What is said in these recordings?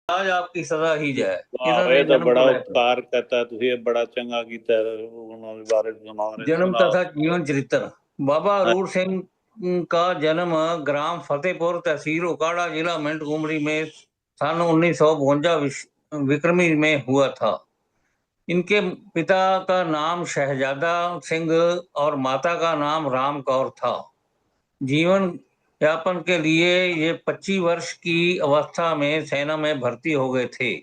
आज आपकी सजा ही जाए। वाह, इधर ये तो जन्म बड़ा को लेकर उपकार कहता है, तुझे बड़ा चंगा कीता है। उन्होंने बारे में हमारे जन्म सुनाओ। तथा जीवन चरित्र। बाबा हाँ। अरूण सिंह का जन्म ग्राम फतेहपुर, तहसील उकाड़ा, जिला मेंढकुमरी में सन 1952 विक्रमी में हुआ था। इनके पिता का नाम शहजादा सिंह और माता का नाम राम कौर था। जीवन यापन के लिए ये 25 वर्ष की अवस्था में सेना में भर्ती हो गए थे।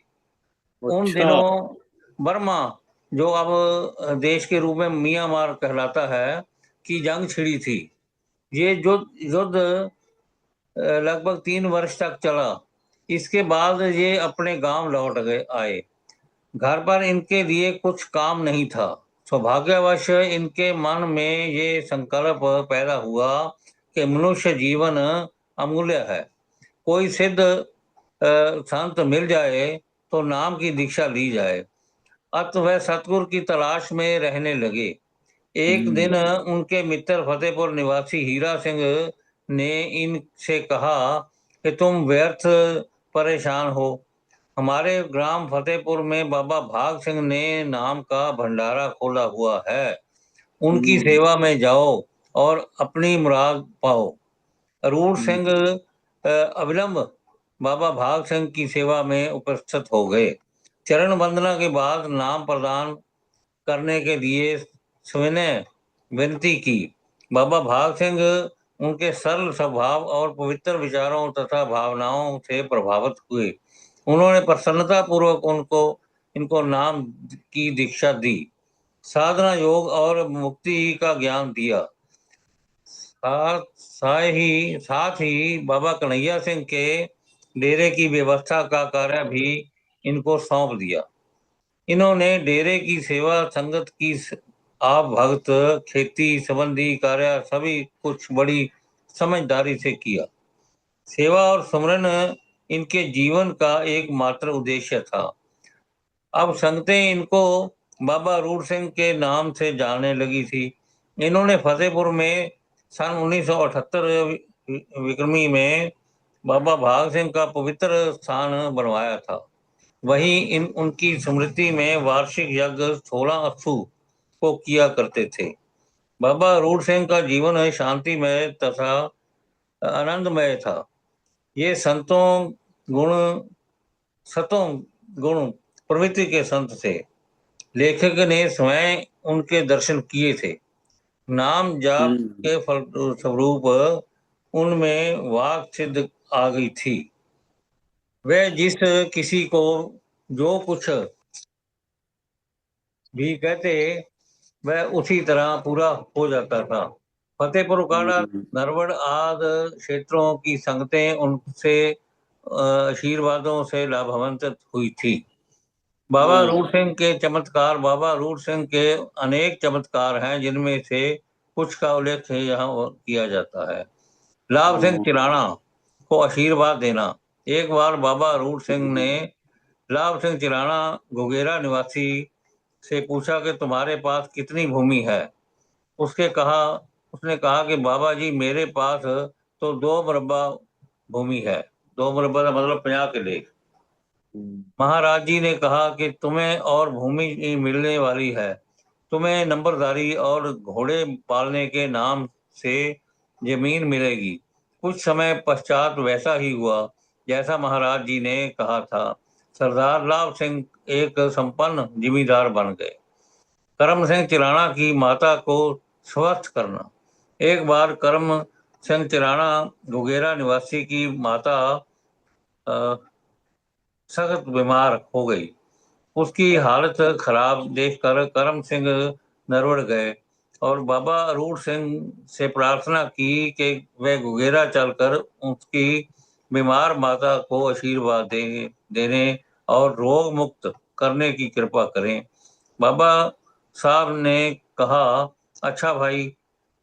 उन अच्छा। दिनों बर्मा, जो अब देश के रूप में म्यांमार कहलाता है, की जंग छिड़ी थी। ये युद्ध लगभग 3 वर्ष तक चला। इसके बाद ये अपने गांव लौट गए आए। घर पर इनके लिए कुछ काम नहीं था। सौभाग्यवश इनके मन में ये संकल्प पैदा हुआ कि मनुष्य जीवन अमूल्य है। कोई सिद्ध संत मिल जाए तो नाम की दीक्षा ली जाए। अत वह सतगुरु की तलाश में रहने लगे। एक दिन हम्म। उनके मित्र फतेहपुर निवासी हीरा सिंह ने इनसे कहा कि तुम व्यर्थ परेशान हो। हमारे ग्राम फतेहपुर में बाबा भाग सिंह ने नाम का भंडारा खोला हुआ है। उनकी हम्म। सेवा में जाओ और अपनी मुराद पाओ। अरूण हम्म। सिंह अविलंब बाबा भाग सिंह की सेवा में उपस्थित हो गए। चरण वंदना के बाद नाम प्रदान करने के लिए सविनय विनती की। बाबा भाग सिंह उनके सरल स्वभाव और पवित्र विचारों तथा भावनाओं से प्रभावित हुए। उन्होंने प्रसन्नता पूर्वक उनको इनको नाम की दीक्षा दी, साधना योग और मुक्ति का ज्ञान दिया। साथ ही बाबा कन्हैया सिंह के डेरे की व्यवस्था का कार्य भी इनको सौंप दिया। इन्होंने डेरे की सेवा, संगत की आप भक्त, खेती संबंधी कार्य सभी कुछ बड़ी समझदारी से किया। सेवा और सुमरन इनके जीवन का एकमात्र उद्देश्य था। अब संगतें इनको बाबा रूड सिंह के नाम से जानने लगी थी। इन्होंने फतेहपुर में सन 1978 विक्रमी में बाबा भाग सिंह का पवित्र स्थान बनवाया था। वहीं इन उनकी स्मृति में वार्षिक यज्ञ 16 अक्षु को किया करते थे। बाबा रूड सिंह का जीवन शांतिमय तथा आनंदमय था। ये गुण सतों गुण प्रवृत्ति के संत थे। लेखक ने स्वयं उनके दर्शन किए थे। नाम जाप हम्म। के फलस्वरूप उनमें वाक सिद्ध आ गई थी। वे जिस किसी को जो कुछ भी कहते, वह उसी तरह पूरा हो जाता था। फतेहपुर उकाड़ा, हम्म। नरवड़ आदि क्षेत्रों की संगतें उनसे आशीर्वादों से लाभान्वित हुई थी। बाबा हाँ। रूप सिंह के चमत्कार। बाबा रूप सिंह के अनेक चमत्कार हैं, जिनमें से कुछ का उल्लेख यहाँ किया जाता है। लाभ सिंह हाँ। चिराणा को आशीर्वाद देना। एक बार बाबा रूप सिंह ने लाभ सिंह चिराणा घुगेरा निवासी से पूछा कि तुम्हारे पास कितनी भूमि है। उसके कहा उसने कहा कि बाबा जी, मेरे पास तो 2 मुरब्बा भूमि है। 2 मुरब्बा का मतलब 50 किले। हम्म। महाराज जी ने कहा कि तुम्हें और भूमि मिलने वाली है। तुम्हें नंबरदारी और घोड़े पालने के नाम से जमीन मिलेगी। कुछ समय पश्चात वैसा ही हुआ जैसा महाराज जी ने कहा था। सरदार लाभ सिंह एक संपन्न जिमींदार बन गए। करम सिंह चिराणा की माता को स्वस्थ करना। एक बार करम सिंह चिराणा घुगेरा निवासी की माता अ, सख्त बीमार हो गई। उसकी हालत खराब देखकर करम सिंह नरवड़ गए और बाबा रूड सिंह से प्रार्थना की कि वे घुगेरा चलकर उसकी बीमार माता को आशीर्वाद देने और रोग मुक्त करने की कृपा करें। बाबा साहब ने कहा, अच्छा भाई,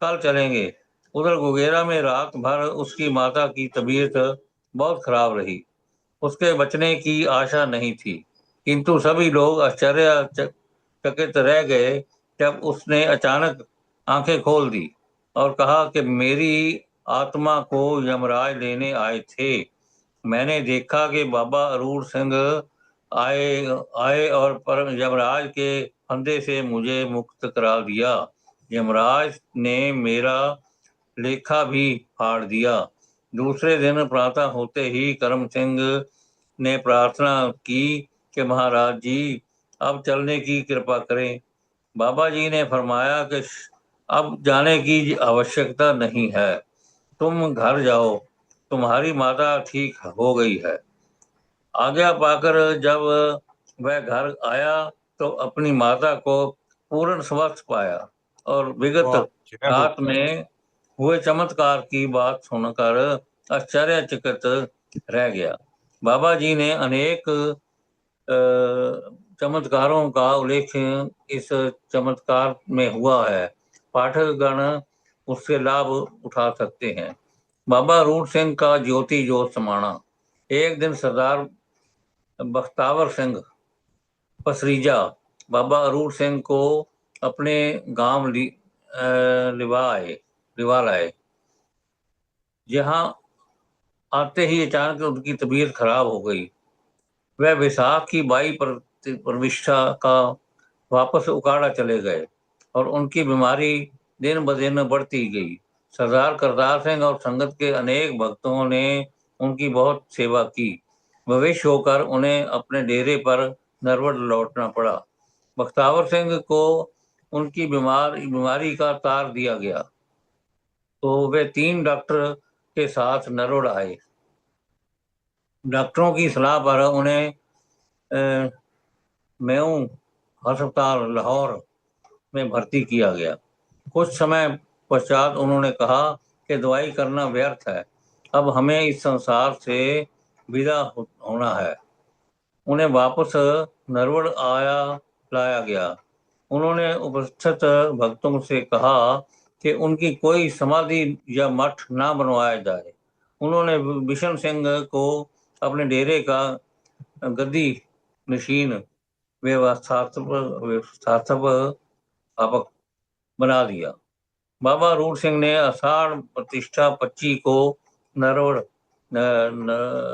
कल चलेंगे। उधर घुगेरा में रात भर उसकी माता की तबीयत बहुत खराब रही। उसके बचने की आशा नहीं थी, किंतु सभी लोग आश्चर्यचकित रह गए जब उसने अचानक आंखें खोल दी और कहा कि मेरी आत्मा को यमराज लेने आए थे। मैंने देखा कि बाबा अरूर सिंह आए आए और पर यमराज के फंदे से मुझे मुक्त करा दिया। यमराज ने मेरा लेखा भी फाड़ दिया। दूसरे दिन प्रातः होते ही करम सिंह ने प्रार्थना की कि महाराज जी अब चलने की कृपा करें। बाबा जी ने फरमाया कि अब जाने की आवश्यकता नहीं है, तुम घर जाओ, तुम्हारी माता ठीक हो गई है। आज्ञा पाकर जब वह घर आया तो अपनी माता को पूर्ण स्वस्थ पाया और विगत वाह, जय हो। रात में हुए चमत्कार की बात सुनकर आश्चर्यचकित रह गया। बाबा जी ने अनेक चमत्कारों का उल्लेख इस चमत्कार में हुआ है, पाठकगण उससे लाभ उठा सकते हैं। बाबा रूप सिंह का ज्योति जोत समाना। एक दिन सरदार बख्तावर सिंह पसरीजा बाबा अरूर सिंह को अपने गांव लिवा लाए। यहाँ आते ही अचानक उनकी तबीयत खराब हो गई। वह विसाख की 22 परविष्ठा का वापस उकाड़ा चले गए और उनकी बीमारी दिन ब दिन बढ़ती गई। सरदार करतार सिंह और संगत के अनेक भक्तों ने उनकी बहुत सेवा की। भविष्य होकर उन्हें अपने डेरे पर नरवड़ लौटना पड़ा। बख्तावर सिंह को उनकी बीमारी का तार दिया गया तो वे 3 डॉक्टर के साथ नरवड़ आए। डॉक्टरों की सलाह पर उन्हें मेऊ अस्पताल लाहौर में भर्ती किया गया। कुछ समय पश्चात उन्होंने कहा कि दवाई करना व्यर्थ है, अब हमें इस संसार से विदा होना है। उन्हें वापस नरवड़ लाया गया। उन्होंने उपस्थित भक्तों से कहा कि उनकी कोई समाधि या मठ ना बनवाया जाए। उन्होंने बिशन सिंह को अपने डेरे का गद्दी नशीन व्यवस्थापक बना दिया। बाबा रूप सिंह ने आषाढ़ प्रतिष्ठा 25 को नरवड़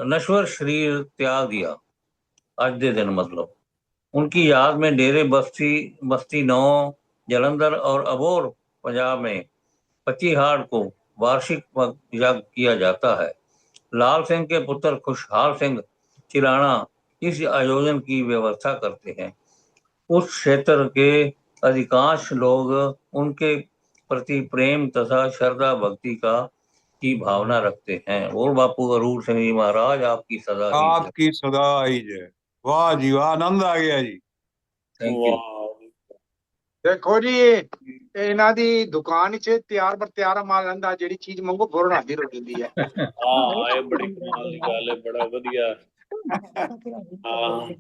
नश्वर शरीर त्याग दिया। आज के दिन मतलब उनकी याद में डेरे बस्ती 9 जलंधर और अबोर पंजाब में 25 को वार्षिक यज्ञ किया जाता है। लाल सिंह के पुत्र खुशहाल सिंह चिलाना इस आयोजन की व्यवस्था करते हैं। उस क्षेत्र के अधिकांश लोग उनके प्रति प्रेम तथा श्रद्धा भक्ति की भावना रखते हैं। और बापू अरूर सिंह जी महाराज आपकी सदा ही जय। आपकी सदा ही जय। वाह जी वाह, आनंद आ गया जी। Thank you. वाह देखो जी ਇਹਨਾਂ ਦੀ ਦੁਕਾਨ 'ਚ ਤਿਆਰ ਬਰ ਤਿਆਰ ਮਾਲ ਲੰਦਾ ਜਿਹੜੀ ਚੀਜ਼ ਮੰਗੋ ਫੌਰਨ ਹਾਜ਼ਰ ਹੋ ਜਾਂਦੀ ਹੈ। हाँ ये बड़ी कमाल की गल है, बड़ा वधिया। हाँ